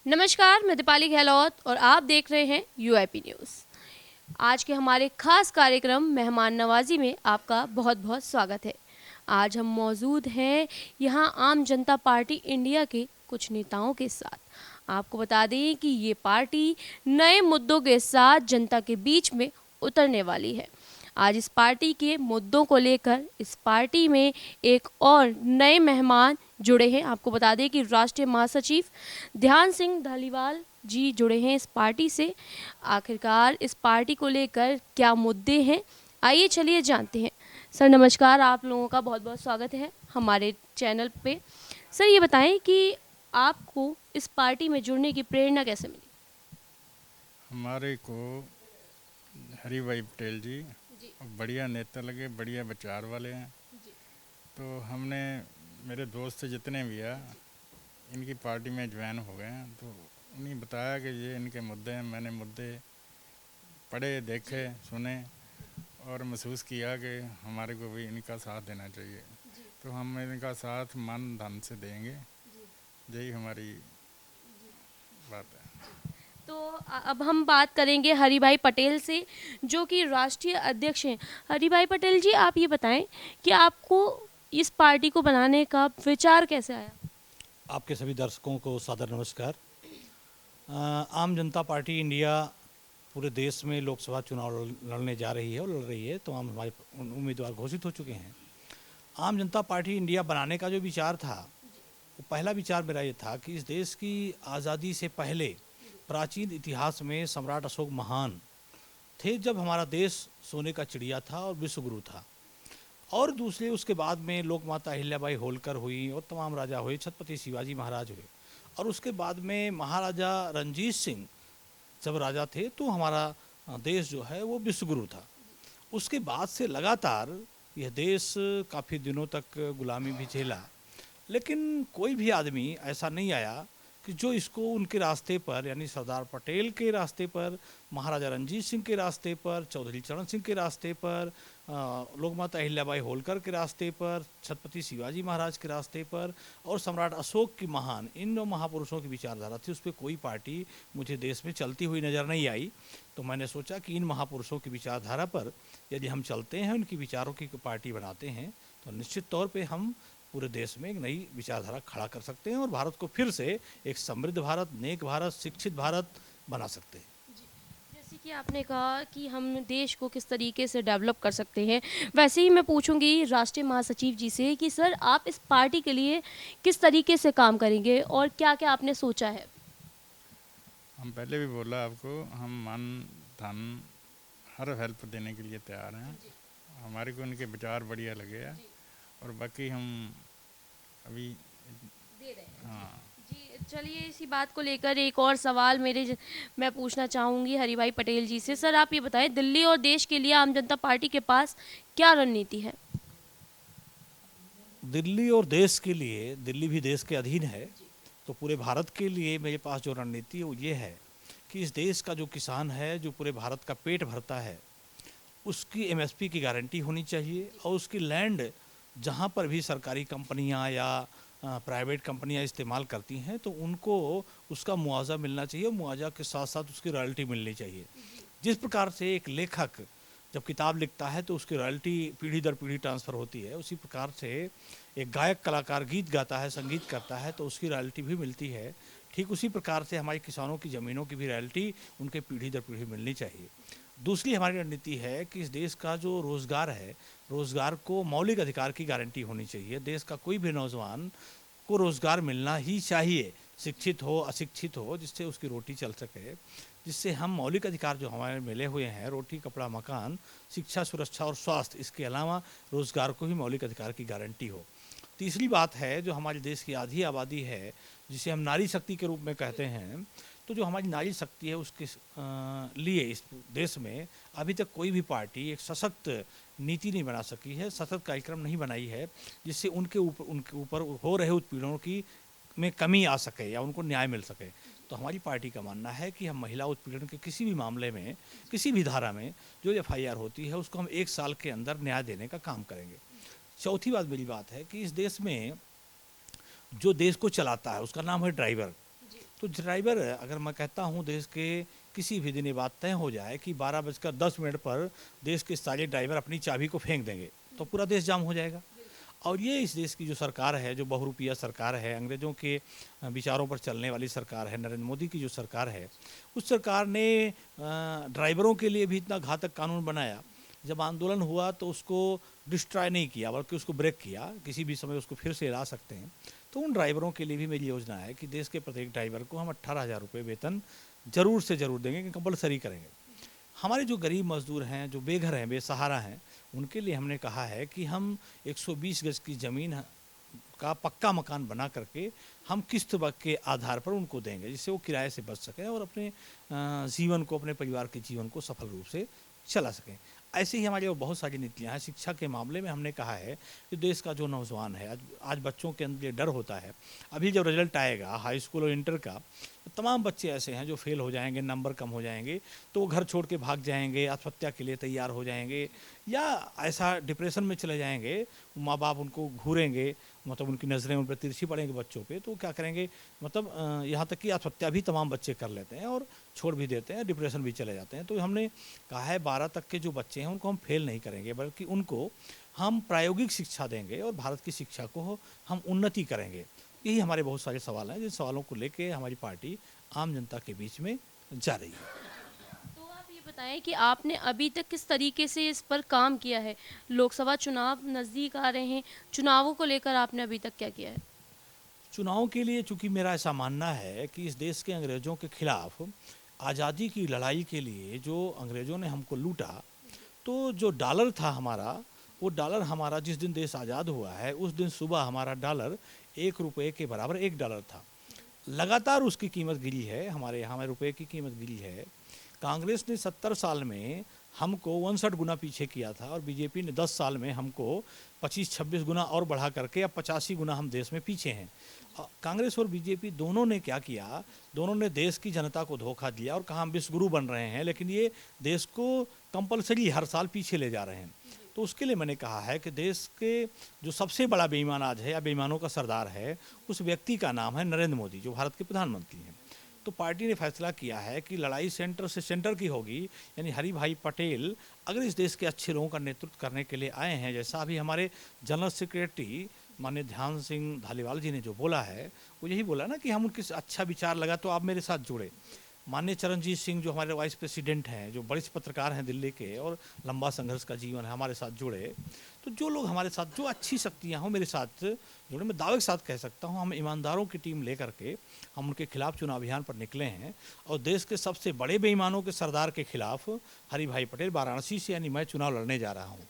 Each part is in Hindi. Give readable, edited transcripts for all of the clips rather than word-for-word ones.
नमस्कार, मैं दीपाली गहलोत और आप देख रहे हैं यूआईपी न्यूज़। आज के हमारे खास कार्यक्रम मेहमान नवाजी में आपका बहुत बहुत स्वागत है। आज हम मौजूद हैं यहाँ आम जनता पार्टी इंडिया के कुछ नेताओं के साथ। आपको बता दें कि ये पार्टी नए मुद्दों के साथ जनता के बीच में उतरने वाली है। आज इस पार्टी के मुद्दों को लेकर इस पार्टी में एक और नए मेहमान जुड़े हैं। आपको बता दें कि राष्ट्रीय महासचिव ध्यान सिंह धालीवाल जी जुड़े हैं इस पार्टी से। आखिरकार इस पार्टी को लेकर क्या मुद्दे हैं, आइए चलिए जानते हैं। सर नमस्कार, आप लोगों का बहुत बहुत स्वागत है हमारे चैनल पे। सर ये बताएं कि आपको इस पार्टी में जुड़ने की प्रेरणा कैसे मिली? हमारे को हरी भाई पटेल जी बढ़िया नेता लगे, बढ़िया विचार वाले हैं। तो हमने मेरे दोस्त जितने भी हैं इनकी पार्टी में ज्वाइन हो गए हैं। तो उन्हें बताया कि ये इनके मुद्दे हैं। मैंने मुद्दे पढ़े, देखे, सुने और महसूस किया कि हमारे को भी इनका साथ देना चाहिए। तो हम इनका साथ मन धन से देंगे, यही हमारी बात है। तो अब हम बात करेंगे हरी भाई पटेल से, जो कि राष्ट्रीय अध्यक्ष हैं। हरी भाई पटेल जी, आप ये बताएं कि आपको इस पार्टी को बनाने का विचार कैसे आया? आपके सभी दर्शकों को सादर नमस्कार। आम जनता पार्टी इंडिया पूरे देश में लोकसभा चुनाव लड़ने जा रही है और लड़ रही है। तो हम हमारे उम्मीदवार घोषित हो चुके हैं। आम जनता पार्टी इंडिया बनाने का जो विचार था, वो पहला विचार मेरा ये था कि इस देश की आज़ादी से पहले प्राचीन इतिहास में सम्राट अशोक महान थे, जब हमारा देश सोने का चिड़िया था और विश्वगुरु था। और दूसरे उसके बाद में लोकमाता अहिल्याबाई होलकर हुई और तमाम राजा हुए, छत्रपति शिवाजी महाराज हुए। और उसके बाद में महाराजा रणजीत सिंह जब राजा थे तो हमारा देश जो है वो विश्वगुरु था। उसके बाद से लगातार यह देश काफ़ी दिनों तक गुलामी भी झेला, लेकिन कोई भी आदमी ऐसा नहीं आया कि जो इसको उनके रास्ते पर, यानी सरदार पटेल के रास्ते पर, महाराजा रणजीत सिंह के रास्ते पर, चौधरी चरण सिंह के रास्ते पर, लोकमाता अहिल्याबाई होलकर के रास्ते पर, छत्रपति शिवाजी महाराज के रास्ते पर और सम्राट अशोक की महान, इन महापुरुषों की विचारधारा थी। उस पर कोई पार्टी मुझे देश में चलती हुई नज़र नहीं आई। तो मैंने सोचा कि इन महापुरुषों की विचारधारा पर यदि हम चलते हैं, उनकी विचारों की पार्टी बनाते हैं, तो निश्चित तौर पर हम पूरे देश में एक नई विचारधारा खड़ा कर सकते हैं और भारत को फिर से एक समृद्ध भारत, नेक भारत, शिक्षित भारत बना सकते हैं। जैसे कि आपने कहा कि हम देश को किस तरीके से डेवलप कर सकते हैं, वैसे ही मैं पूछूंगी राष्ट्रीय महासचिव जी से कि सर आप इस पार्टी के लिए किस तरीके से काम करेंगे और क्या क्या आपने सोचा है? हम पहले भी बोला आपको, हम मन धन हर हेल्प देने के लिए तैयार हैं। हमारे को उनके विचार बढ़िया लगे हैं और बाकी हम अभी दे रहे हैं। हाँ जी चलिए, इसी बात को लेकर एक और सवाल मैं पूछना चाहूँगी हरी भाई पटेल जी से। सर आप ये बताएं, दिल्ली और देश के लिए आम जनता पार्टी के पास क्या रणनीति है? दिल्ली और देश के लिए, दिल्ली भी देश के अधीन है, तो पूरे भारत के लिए मेरे पास जो रणनीति है वो ये है कि इस देश का जो किसान है, जो पूरे भारत का पेट भरता है, उसकी एमएसपी की गारंटी होनी चाहिए और उसकी लैंड जहाँ पर भी सरकारी कंपनियाँ या प्राइवेट कंपनियाँ इस्तेमाल करती हैं तो उनको उसका मुआवजा मिलना चाहिए। मुआवजा के साथ साथ उसकी रॉयल्टी मिलनी चाहिए। जिस प्रकार से एक लेखक जब किताब लिखता है तो उसकी रॉयल्टी पीढ़ी दर पीढ़ी ट्रांसफ़र होती है, उसी प्रकार से एक गायक कलाकार गीत गाता है, संगीत करता है तो उसकी रॉयल्टी भी मिलती है। ठीक उसी प्रकार से हमारे किसानों की ज़मीनों की भी रॉयल्टी उनके पीढ़ी दर पीढ़ी मिलनी चाहिए। दूसरी हमारी रणनीति है कि इस देश का जो रोज़गार है, रोज़गार को मौलिक अधिकार की गारंटी होनी चाहिए। देश का कोई भी नौजवान को रोज़गार मिलना ही चाहिए, शिक्षित हो अशिक्षित हो, जिससे उसकी रोटी चल सके, जिससे हम मौलिक अधिकार जो हमारे मिले हुए हैं, रोटी, कपड़ा, मकान, शिक्षा, सुरक्षा और स्वास्थ्य, इसके अलावा रोज़गार को भी मौलिक अधिकार की गारंटी हो। तीसरी बात है, जो हमारे देश की आधी आबादी है, जिसे हम नारी शक्ति के रूप में कहते हैं, तो जो हमारी नारी शक्ति है उसके लिए इस देश में अभी तक कोई भी पार्टी एक सशक्त नीति नहीं बना सकी है, सशक्त कार्यक्रम नहीं बनाई है, जिससे उनके ऊपर हो रहे उत्पीड़नों की में कमी आ सके या उनको न्याय मिल सके। तो हमारी पार्टी का मानना है कि हम महिला उत्पीड़न के किसी भी मामले में, किसी भी धारा में जो एफआईआर होती है उसको हम 1 साल के अंदर न्याय देने का काम करेंगे। चौथी बात मेरी बात है कि इस देश में जो देश को चलाता है उसका नाम है ड्राइवर। तो तो ड्राइवर, अगर मैं कहता हूँ देश के किसी भी दिन ये बात तय हो जाए कि 12:10 पर देश के सारे ड्राइवर अपनी चाबी को फेंक देंगे तो पूरा देश जाम हो जाएगा। और ये इस देश की जो सरकार है, जो बहुरूपिया सरकार है, अंग्रेज़ों के विचारों पर चलने वाली सरकार है, नरेंद्र मोदी की जो सरकार है, उस सरकार ने ड्राइवरों के लिए भी इतना घातक कानून बनाया। जब आंदोलन हुआ तो उसको डिस्ट्रॉय नहीं किया बल्कि उसको ब्रेक किया, किसी भी समय उसको फिर से ला सकते हैं। तो उन ड्राइवरों के लिए भी मेरी योजना है कि देश के प्रत्येक ड्राइवर को हम 18,000 रुपये वेतन ज़रूर से ज़रूर देंगे, कि कंपलसरी करेंगे। हमारे जो गरीब मजदूर हैं, जो बेघर हैं, बेसहारा हैं, उनके लिए हमने कहा है कि हम 120 गज की ज़मीन का पक्का मकान बना करके हम किस्त के आधार पर उनको देंगे, जिससे वो किराए से बच सकें और अपने जीवन को, अपने परिवार के जीवन को सफल रूप से चला सकें। ऐसे ही हमारी और बहुत सारी नीतियाँ हैं। शिक्षा के मामले में हमने कहा है कि देश का जो नौजवान है, आज बच्चों के अंदर ये डर होता है। अभी जब रिजल्ट आएगा हाई स्कूल और इंटर का, तो तमाम बच्चे ऐसे हैं जो फेल हो जाएंगे, नंबर कम हो जाएंगे, तो वो घर छोड़ के भाग जाएंगे, आत्महत्या के लिए तैयार हो जाएंगे, या ऐसा डिप्रेशन में चले जाएंगे। माँ बाप उनको घूरेंगे, मतलब उनकी नज़रें उन पर तिरछी पड़ेंगी बच्चों पे, तो क्या करेंगे, मतलब यहाँ तक कि आत्महत्या भी तमाम बच्चे कर लेते हैं और छोड़ भी देते हैं, डिप्रेशन भी चले जाते हैं। तो हमने कहा है 12 तक के जो बच्चे हैं उनको हम फेल नहीं करेंगे, बल्कि उनको हम प्रायोगिक शिक्षा देंगे और भारत की शिक्षा को हम उन्नति करेंगे। यही हमारे बहुत सारे सवाल हैं, जिन सवालों को लेके हमारी पार्टी आम जनता के बीच में जा रही है। तो आप ये बताएं कि आपने अभी तक किस तरीके से इस पर काम किया है। लोकसभा चुनाव नज़दीक आ रहे हैं, चुनावों को लेकर आपने अभी तक क्या किया है? चुनाव के लिए चूंकि मेरा ऐसा मानना है कि इस देश के अंग्रेज़ों के खिलाफ आज़ादी की लड़ाई के लिए जो अंग्रेज़ों ने हमको लूटा, तो जो डॉलर था हमारा, वो डॉलर हमारा जिस दिन देश आज़ाद हुआ है उस दिन सुबह हमारा डॉलर 1 रुपये के बराबर 1 डॉलर था। लगातार उसकी कीमत गिरी है, हमारे यहाँ में रुपये की कीमत गिरी है। कांग्रेस ने 70 साल में हमको 59 गुना पीछे किया था और बीजेपी ने 10 साल में हमको 25-26 गुना और बढ़ा करके अब 85 गुना हम देश में पीछे हैं। कांग्रेस और बीजेपी दोनों ने क्या किया, दोनों ने देश की जनता को धोखा दिया और कहा हम विश्वगुरु बन रहे हैं, लेकिन ये देश को कंपलसरी हर साल पीछे ले जा रहे हैं। तो उसके लिए मैंने कहा है कि देश के जो सबसे बड़ा बेईमान आज है या बेईमानों का सरदार है, उस व्यक्ति का नाम है नरेंद्र मोदी, जो भारत के प्रधानमंत्री हैं। तो पार्टी ने फैसला किया है कि लड़ाई सेंटर से सेंटर की होगी, यानी हरि भाई पटेल अगर इस देश के अच्छे लोगों का नेतृत्व करने के लिए आए हैं, जैसा अभी हमारे जनरल सेक्रेटरी माननीय ध्यान सिंह धालीवाल जी ने जो बोला है, वो यही बोला ना कि हम उनके अच्छा विचार लगा तो आप मेरे साथ जुड़े। माननीय चरणजीत सिंह जो हमारे वाइस प्रेसिडेंट हैं, जो बड़े पत्रकार हैं दिल्ली के और लंबा संघर्ष का जीवन है, हमारे साथ जुड़े। तो जो लोग हमारे साथ, जो अच्छी शक्तियाँ हों मेरे साथ जुड़े, मैं दावे के साथ कह सकता हूँ हम ईमानदारों की टीम लेकर के हम उनके खिलाफ चुनाव अभियान पर निकले हैं और देश के सबसे बड़े बेईमानों के सरदार के खिलाफ हरि भाई पटेल वाराणसी से, यानी मैं चुनाव लड़ने जा रहा हूँ।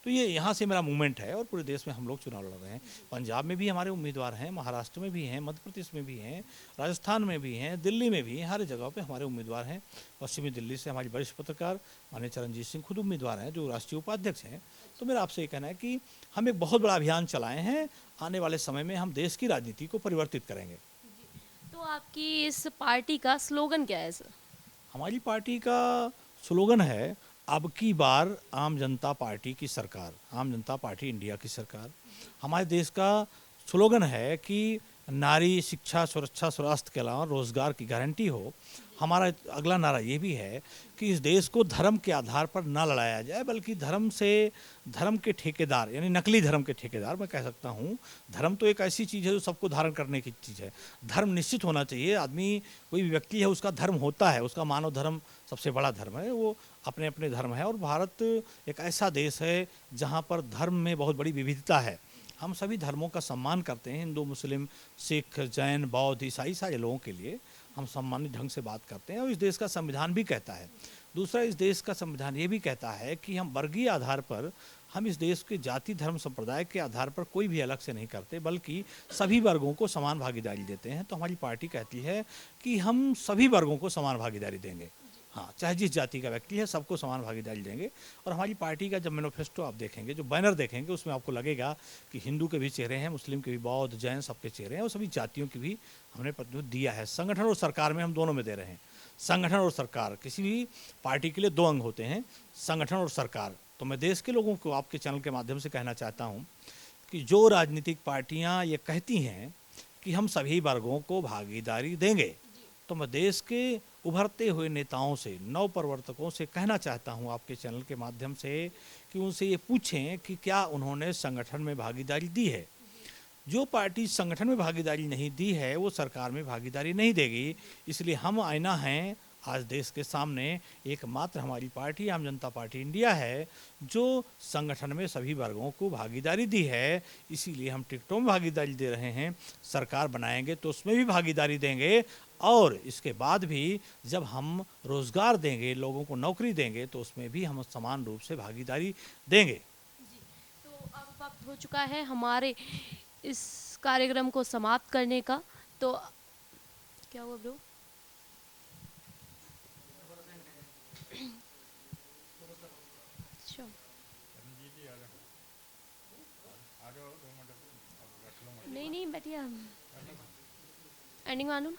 तो ये यहाँ से मेरा मूवमेंट है और पूरे देश में हम लोग चुनाव लड़ रहे हैं। पंजाब में भी हमारे उम्मीदवार हैं, महाराष्ट्र में भी हैं, मध्य प्रदेश में भी हैं, राजस्थान में भी हैं, दिल्ली में भी हैं, हर जगह पे हमारे उम्मीदवार हैं। पश्चिमी दिल्ली से हमारी वरिष्ठ पत्रकार माननीय चरणजीत सिंह खुद उम्मीदवार हैं, जो राष्ट्रीय उपाध्यक्ष हैं। तो मेरा आपसे ये कहना है कि हम एक बहुत बड़ा अभियान चलाए हैं, आने वाले समय में हम देश की राजनीति को परिवर्तित करेंगे। तो आपकी इस पार्टी का स्लोगन क्या है सर? हमारी पार्टी का स्लोगन है अब की बार आम जनता पार्टी की सरकार, आम जनता पार्टी इंडिया की सरकार। हमारे देश का स्लोगन है कि नारी शिक्षा सुरक्षा स्वास्थ्य के अलावा रोजगार की गारंटी हो। हमारा अगला नारा ये भी है कि इस देश को धर्म के आधार पर ना लड़ाया जाए, बल्कि धर्म के ठेकेदार, यानी नकली धर्म के ठेकेदार मैं कह सकता हूँ। धर्म तो एक ऐसी चीज़ है जो सबको धारण करने की चीज़ है। धर्म निश्चित होना चाहिए, आदमी कोई भी व्यक्ति है उसका धर्म होता है, उसका मानव धर्म सबसे बड़ा धर्म है, वो अपने अपने धर्म है। और भारत एक ऐसा देश है जहाँ पर धर्म में बहुत बड़ी विविधता है। हम सभी धर्मों का सम्मान करते हैं, हिंदू मुस्लिम सिख जैन बौद्ध ईसाई सारे लोगों के लिए हम सम्मानित ढंग से बात करते हैं। और इस देश का संविधान भी कहता है, दूसरा इस देश का संविधान ये भी कहता है कि हम वर्गीय आधार पर, हम इस देश के जाति धर्म संप्रदाय के आधार पर कोई भी अलग से नहीं करते, बल्कि सभी वर्गों को समान भागीदारी देते हैं। तो हमारी पार्टी कहती है कि हम सभी वर्गों को समान भागीदारी देंगे, हाँ, चाहे जिस जाति का व्यक्ति है सबको समान भागीदारी देंगे। और हमारी पार्टी का जब मैनिफेस्टो आप देखेंगे, जो बैनर देखेंगे, उसमें आपको लगेगा कि हिंदू के भी चेहरे हैं, मुस्लिम के भी, बौद्ध जैन सबके चेहरे हैं और सभी जातियों की भी हमने प्रतिनिधित्व दिया है। संगठन और सरकार में हम दोनों में दे रहे हैं। संगठन और सरकार, किसी भी पार्टी के लिए 2 अंग होते हैं, संगठन और सरकार। तो मैं देश के लोगों को आपके चैनल के माध्यम से कहना चाहता हूँ कि जो राजनीतिक पार्टियाँ ये कहती हैं कि हम सभी वर्गों को भागीदारी देंगे, तो मैं देश के उभरते हुए नेताओं से, नव प्रवर्तकों से कहना चाहता हूं आपके चैनल के माध्यम से कि उनसे ये पूछें कि क्या उन्होंने संगठन में भागीदारी दी है। जो पार्टी संगठन में भागीदारी नहीं दी है वो सरकार में भागीदारी नहीं देगी। इसलिए हम आईना हैं आज देश के सामने। एकमात्र हमारी पार्टी आम जनता पार्टी इंडिया है जो संगठन में सभी वर्गों को भागीदारी दी है। इसीलिए हम टिकटों में भागीदारी दे रहे हैं। सरकार बनाएंगे तो उसमें भी भागीदारी देंगे, और इसके बाद भी जब हम रोज़गार देंगे, लोगों को नौकरी देंगे, तो उसमें भी हम समान रूप से भागीदारी देंगे। तो अब वक्त हो चुका है हमारे इस कार्यक्रम को समाप्त करने का। तो क्या हुआ ब्रो? अच्छा, नहीं नहीं बैठिए, एंडिंग मानो।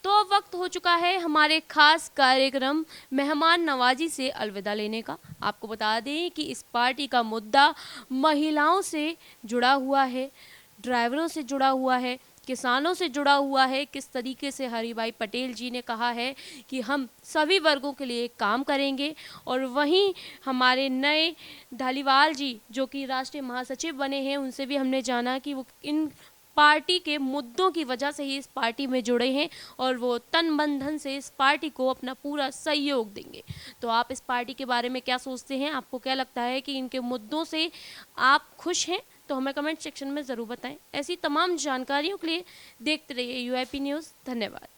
तो अब वक्त हो चुका है हमारे खास कार्यक्रम मेहमान नवाजी से अलविदा लेने का। आपको बता दें कि इस पार्टी का मुद्दा महिलाओं से जुड़ा हुआ है, ड्राइवरों से जुड़ा हुआ है, किसानों से जुड़ा हुआ है। किस तरीके से हरिभाई पटेल जी ने कहा है कि हम सभी वर्गों के लिए काम करेंगे, और वहीं हमारे नए धालीवाल जी जो कि राष्ट्रीय महासचिव बने हैं, उनसे भी हमने जाना कि वो इन पार्टी के मुद्दों की वजह से ही इस पार्टी में जुड़े हैं और वो तन मन धन से इस पार्टी को अपना पूरा सहयोग देंगे। तो आप इस पार्टी के बारे में क्या सोचते हैं? आपको क्या लगता है कि इनके मुद्दों से आप खुश हैं? तो हमें कमेंट सेक्शन में ज़रूर बताएं। ऐसी तमाम जानकारियों के लिए देखते रहिए यूआईपी न्यूज़। धन्यवाद।